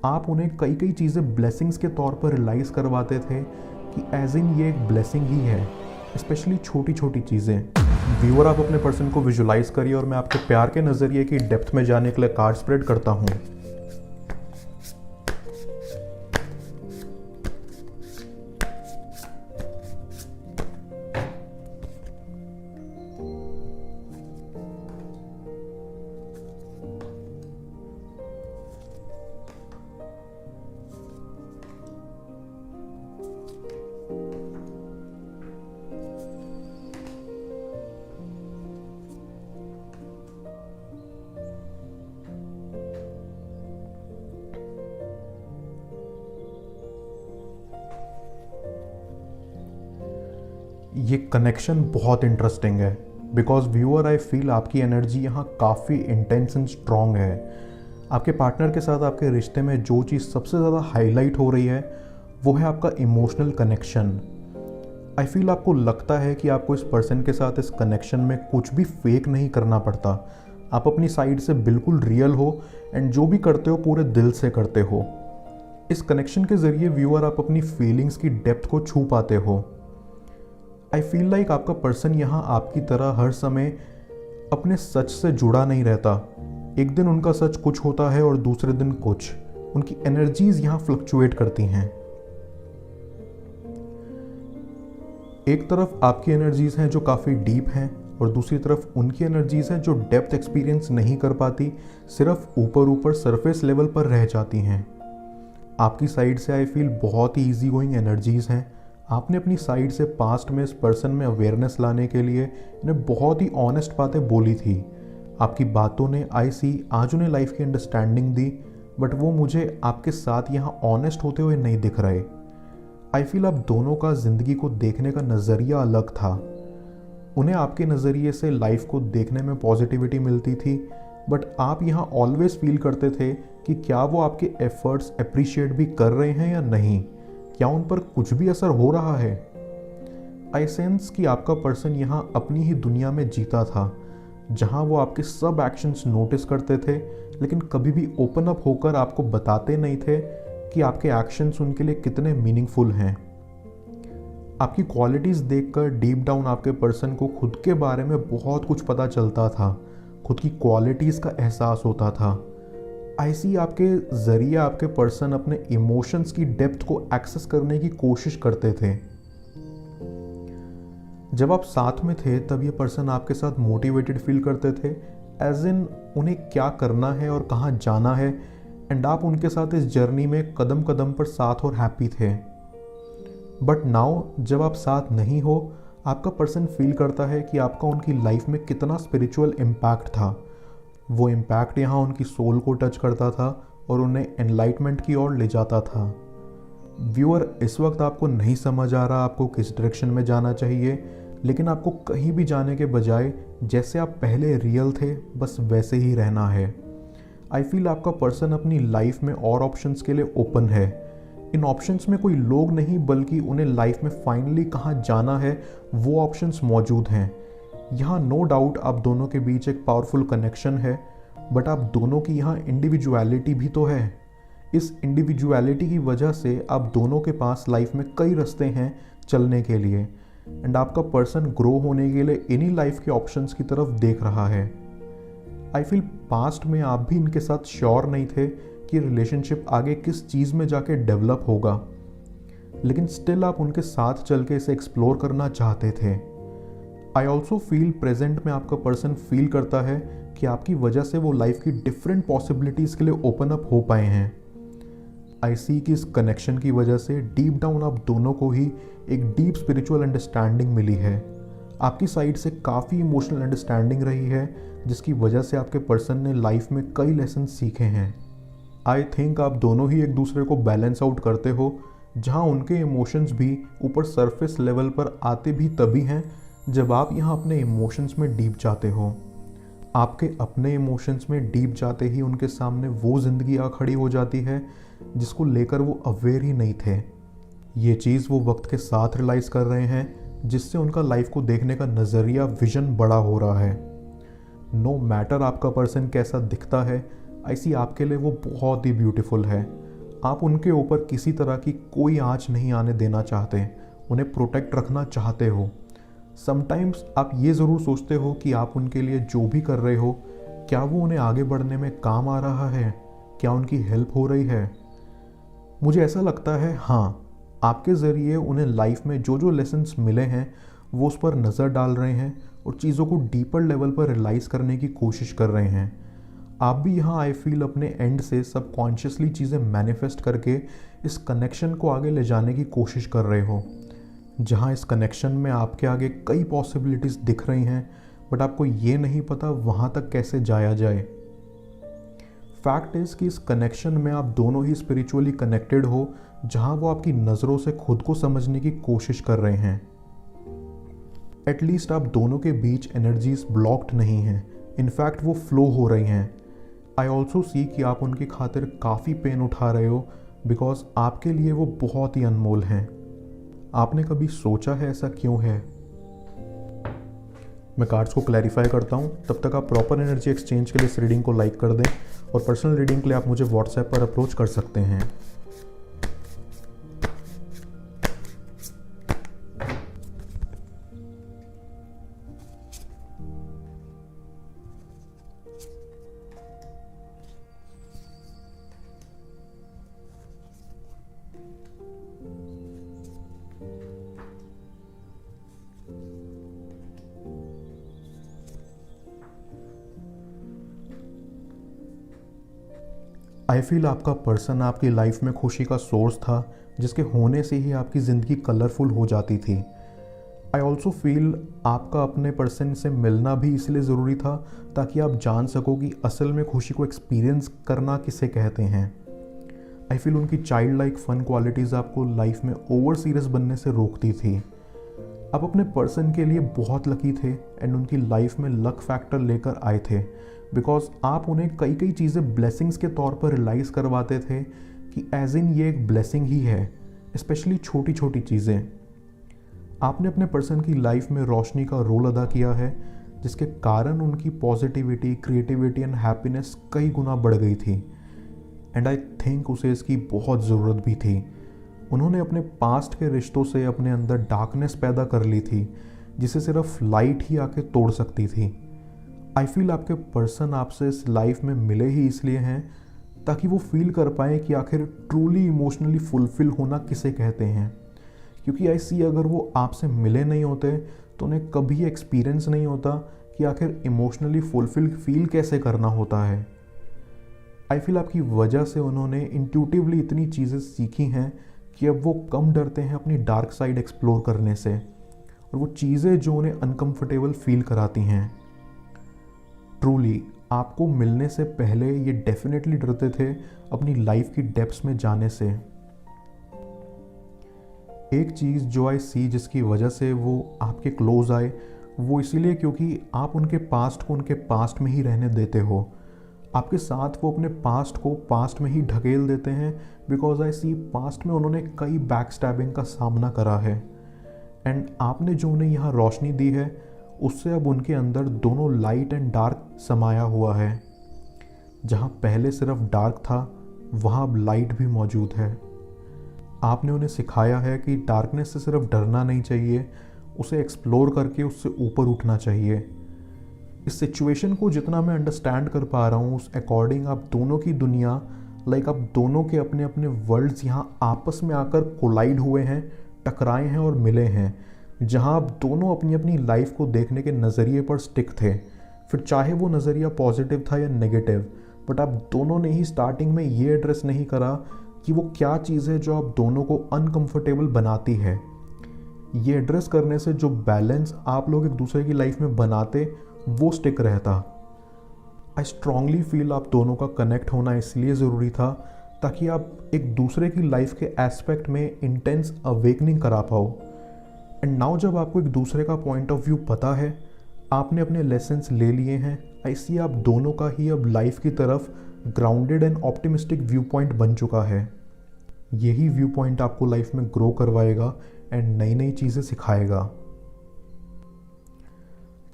आप उन्हें कई कई चीज़ें ब्लेसिंग्स के तौर पर रियलाइज़ करवाते थे कि एज इन ये एक ब्लेसिंग ही है, स्पेशली छोटी छोटी चीज़ें। व्यूअर, आप अपने पर्सन को विजुलाइज करिए और मैं आपके प्यार के नज़रिए की डेप्थ में जाने के लिए कार्ड स्प्रेड करता हूँ। ये कनेक्शन बहुत इंटरेस्टिंग है बिकॉज व्यूअर, आई फील आपकी एनर्जी यहाँ काफ़ी इंटेंस एंड स्ट्रॉन्ग है। आपके पार्टनर के साथ आपके रिश्ते में जो चीज़ सबसे ज़्यादा हाईलाइट हो रही है वो है आपका इमोशनल कनेक्शन। आई फील आपको लगता है कि आपको इस पर्सन के साथ इस कनेक्शन में कुछ भी फेक नहीं करना पड़ता। आप अपनी साइड से बिल्कुल रियल हो एंड जो भी करते हो पूरे दिल से करते हो। इस कनेक्शन के ज़रिए व्यूअर, आप अपनी फीलिंग्स की डेप्थ को छू पाते हो। आई फील लाइक आपका पर्सन यहाँ आपकी तरह हर समय अपने सच से जुड़ा नहीं रहता। एक दिन उनका सच कुछ होता है और दूसरे दिन कुछ। उनकी एनर्जीज यहाँ फ्लक्चुएट करती हैं। एक तरफ आपकी एनर्जीज हैं जो काफ़ी डीप हैं और दूसरी तरफ उनकी एनर्जीज हैं जो डेप्थ एक्सपीरियंस नहीं कर पाती, सिर्फ ऊपर ऊपर सरफेस लेवल पर रह जाती हैं। आपकी साइड से आई फील बहुत ही ईजी गोइंग एनर्जीज हैं। आपने अपनी साइड से पास्ट में इस पर्सन में अवेयरनेस लाने के लिए इन्हें बहुत ही ऑनेस्ट बातें बोली थी। आपकी बातों ने आई सी आज उन्हें लाइफ की अंडरस्टैंडिंग दी, बट वो मुझे आपके साथ यहाँ ऑनेस्ट होते हुए नहीं दिख रहे। आई फील आप दोनों का ज़िंदगी को देखने का नज़रिया अलग था। उन्हें आपके नज़रिए से लाइफ को देखने में पॉजिटिविटी मिलती थी, बट आप यहाँ ऑलवेज फील करते थे कि क्या वो आपके एफर्ट्स अप्रिशिएट भी कर रहे हैं या नहीं, क्या उन पर कुछ भी असर हो रहा है। आई सेंस कि आपका पर्सन यहाँ अपनी ही दुनिया में जीता था, जहाँ वो आपके सब एक्शंस नोटिस करते थे, लेकिन कभी भी ओपन अप होकर आपको बताते नहीं थे कि आपके एक्शंस उनके लिए कितने मीनिंगफुल हैं। आपकी क्वालिटीज़ देखकर डीप डाउन आपके पर्सन को खुद के बारे में बहुत कुछ पता चलता था, खुद की क्वालिटीज़ का एहसास होता था। ऐसी आपके ज़रिए आपके पर्सन अपने इमोशंस की डेप्थ को एक्सेस करने की कोशिश करते थे। जब आप साथ में थे तब ये पर्सन आपके साथ मोटिवेटेड फील करते थे, एज इन उन्हें क्या करना है और कहाँ जाना है, एंड आप उनके साथ इस जर्नी में कदम कदम पर साथ और हैप्पी थे। बट नाउ जब आप साथ नहीं हो, आपका पर्सन फील करता है कि आपका उनकी लाइफ में कितना स्पिरिचुअल इम्पैक्ट था। वो इम्पैक्ट यहाँ उनकी सोल को टच करता था और उन्हें एनलाइटमेंट की ओर ले जाता था। व्यूअर, इस वक्त आपको नहीं समझ आ रहा आपको किस डायरेक्शन में जाना चाहिए, लेकिन आपको कहीं भी जाने के बजाय जैसे आप पहले रियल थे बस वैसे ही रहना है। आई फील आपका पर्सन अपनी लाइफ में और ऑप्शंस के लिए ओपन है। इन ऑप्शंस में कोई लोग नहीं, बल्कि उन्हें लाइफ में फाइनली कहाँ जाना है वो ऑप्शंस मौजूद हैं। यहाँ नो डाउट आप दोनों के बीच एक पावरफुल कनेक्शन है, बट आप दोनों की यहाँ इंडिविजुअलिटी भी तो है। इस इंडिविजुअलिटी की वजह से आप दोनों के पास लाइफ में कई रास्ते हैं चलने के लिए, एंड आपका पर्सन ग्रो होने के लिए इन्हीं लाइफ के ऑप्शंस की तरफ देख रहा है। आई फील पास्ट में आप भी इनके साथ श्योर नहीं थे कि रिलेशनशिप आगे किस चीज़ में जाके डेवलप होगा, लेकिन स्टिल आप उनके साथ चल के इसे एक्सप्लोर करना चाहते थे। आई ऑल्सो फील प्रेजेंट में आपका पर्सन फील करता है कि आपकी वजह से वो लाइफ की डिफरेंट पॉसिबिलिटीज़ के लिए ओपन अप हो पाए हैं। आई सी कि इस कनेक्शन की वजह से डीप डाउन आप दोनों को ही एक डीप स्पिरिचुअल अंडरस्टैंडिंग मिली है। आपकी साइड से काफ़ी इमोशनल अंडरस्टैंडिंग रही है, जिसकी वजह से आपके पर्सन ने लाइफ में कई लेसन सीखे हैं। आई थिंक आप दोनों ही एक दूसरे को बैलेंस आउट करते हो, जहाँ उनके इमोशंस भी ऊपर सरफेस लेवल पर आते भी तभी हैं जब आप यहाँ अपने इमोशंस में डीप जाते हो। आपके अपने इमोशंस में डीप जाते ही उनके सामने वो ज़िंदगी आ खड़ी हो जाती है जिसको लेकर वो अवेयर ही नहीं थे। ये चीज़ वो वक्त के साथ रियलाइज़ कर रहे हैं, जिससे उनका लाइफ को देखने का नज़रिया, विजन बड़ा हो रहा है। नो मैटर आपका पर्सन कैसा दिखता है, ऐसी आपके लिए वो बहुत ही ब्यूटीफुल है। आप उनके ऊपर किसी तरह की कोई आँच नहीं आने देना चाहते, उन्हें प्रोटेक्ट रखना चाहते हो। समटाइम्स आप ये ज़रूर सोचते हो कि आप उनके लिए जो भी कर रहे हो, क्या वो उन्हें आगे बढ़ने में काम आ रहा है, क्या उनकी हेल्प हो रही है। मुझे ऐसा लगता है हाँ, आपके ज़रिए उन्हें लाइफ में जो जो लेसन्स मिले हैं वो उस पर नज़र डाल रहे हैं और चीज़ों को डीपर लेवल पर रियलाइज़ करने की कोशिश कर रहे हैं। आप भी यहाँ आई फील अपने एंड से सबकॉन्शियसली चीज़ें मैनिफेस्ट करके इस कनेक्शन को आगे ले जाने की कोशिश कर रहे हो, जहाँ इस कनेक्शन में आपके आगे कई पॉसिबिलिटीज़ दिख रही हैं, बट आपको ये नहीं पता वहाँ तक कैसे जाया जाए। फैक्ट इज़ कि इस कनेक्शन में आप दोनों ही स्पिरिचुअली कनेक्टेड हो, जहाँ वो आपकी नज़रों से खुद को समझने की कोशिश कर रहे हैं। एटलीस्ट आप दोनों के बीच एनर्जीज ब्लॉक्ड नहीं हैं, इनफैक्ट वो फ्लो हो रही हैं। आई ऑल्सो सी कि आप उनकी खातिर काफ़ी पेन उठा रहे हो, बिकॉज आपके लिए वो बहुत ही अनमोल हैं। आपने कभी सोचा है ऐसा क्यों है? मैं कार्ड्स को क्लैरिफाई करता हूँ, तब तक आप प्रॉपर एनर्जी एक्सचेंज के लिए इस रीडिंग को लाइक कर दें और पर्सनल रीडिंग के लिए आप मुझे व्हाट्सएप पर अप्रोच कर सकते हैं। आई फील आपका पर्सन आपकी लाइफ में खुशी का सोर्स था, जिसके होने से ही आपकी ज़िंदगी कलरफुल हो जाती थी। आई ऑल्सो फील आपका अपने पर्सन से मिलना भी इसलिए ज़रूरी था ताकि आप जान सको कि असल में खुशी को एक्सपीरियंस करना किसे कहते हैं। आई फील उनकी चाइल्ड लाइक फन क्वालिटीज़ आपको लाइफ में ओवर सीरियस बनने से रोकती थी। आप अपने पर्सन के लिए बहुत लकी थे एंड उनकी लाइफ में लक फैक्टर लेकर आए थे, बिकॉज आप उन्हें कई कई चीज़ें ब्लेसिंग्स के तौर पर रियलाइज़ करवाते थे कि एज इन ये एक ब्लेसिंग ही है, स्पेशली छोटी छोटी चीज़ें। आपने अपने पर्सन की लाइफ में रोशनी का रोल अदा किया है, जिसके कारण उनकी पॉजिटिविटी, क्रिएटिविटी एंड हैप्पीनेस कई गुना बढ़ गई थी। एंड आई थिंक उसे इसकी बहुत ज़रूरत भी थी। उन्होंने अपने पास्ट के रिश्तों से अपने अंदर डार्कनेस पैदा कर ली थी, जिसे सिर्फ लाइट ही आके तोड़ सकती थी। आई फील आपके पर्सन आपसे इस लाइफ में मिले ही इसलिए हैं ताकि वो फील कर पाएँ कि आखिर ट्रूली इमोशनली फुलफिल होना किसे कहते हैं। क्योंकि आई सी अगर वो आपसे मिले नहीं होते तो उन्हें कभी एक्सपीरियंस नहीं होता कि आखिर इमोशनली फुलफिल फील कैसे करना होता है। आई फील आपकी वजह से उन्होंने इंट्यूटिवली इतनी चीज़ें सीखी हैं कि अब वो कम डरते हैं अपनी डार्क साइड एक्सप्लोर करने से, और वो चीज़ें जो उन्हें अनकंफर्टेबल फील कराती हैं। ट्रूली आपको मिलने से पहले ये डेफिनेटली डरते थे अपनी लाइफ की डेप्थ्स में जाने से। एक चीज़ जो आई सी जिसकी वजह से वो आपके क्लोज आए, वो इसीलिए क्योंकि आप उनके पास्ट को उनके पास्ट में ही रहने देते हो। आपके साथ वो अपने पास्ट को पास्ट में ही ढकेल देते हैं, बिकॉज आई सी पास्ट में उन्होंने कई बैक स्टैबिंग का सामना करा है। एंड आपने जो उन्हें यहाँ रोशनी दी है, उससे अब उनके अंदर दोनों लाइट एंड डार्क समाया हुआ है। जहाँ पहले सिर्फ डार्क था, वहाँ अब लाइट भी मौजूद है। आपने उन्हें सिखाया है कि डार्कनेस से सिर्फ डरना नहीं चाहिए, उसे एक्सप्लोर करके उससे ऊपर उठना चाहिए। इस सिचुएशन को जितना मैं अंडरस्टैंड कर पा रहा हूँ, उस अकॉर्डिंग आप दोनों की दुनिया आप दोनों के अपने अपने वर्ल्ड्स यहाँ आपस में आकर कोलाइड हुए हैं, टकराए हैं और मिले हैं, जहाँ आप दोनों अपनी अपनी लाइफ को देखने के नज़रिए पर स्टिक थे। फिर चाहे वो नज़रिया पॉजिटिव था या नेगेटिव, बट आप दोनों ने ही स्टार्टिंग में ये एड्रेस नहीं करा कि वो क्या चीज़ है जो आप दोनों को अनकंफर्टेबल बनाती है। ये एड्रेस करने से जो बैलेंस आप लोग एक दूसरे की लाइफ में बनाते, वो स्टिक रहता। आई स्ट्रांगली फील आप दोनों का कनेक्ट होना इसलिए ज़रूरी था ताकि आप एक दूसरे की लाइफ के एस्पेक्ट में इंटेंस अवेकनिंग करा पाओ। एंड नाउ जब आपको एक दूसरे का पॉइंट ऑफ व्यू पता है, आपने अपने लेसन्स ले लिए हैं, आई सी आप दोनों का ही अब लाइफ की तरफ grounded and optimistic view point बन चुका है। यही व्यू पॉइंट आपको लाइफ में ग्रो करवाएगा एंड नई नई चीज़ें सिखाएगा।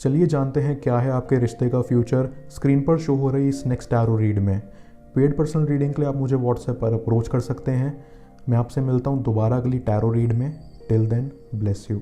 चलिए जानते हैं क्या है आपके रिश्ते का फ्यूचर स्क्रीन पर शो हो रही इस नेक्स्ट टैरो रीड में। पेड पर्सनल रीडिंग के लिए आप मुझे व्हाट्सएप पर अप्रोच कर सकते हैं। मैं आपसे मिलता हूँ दोबारा अगली टैरो रीड में। Till then, bless you.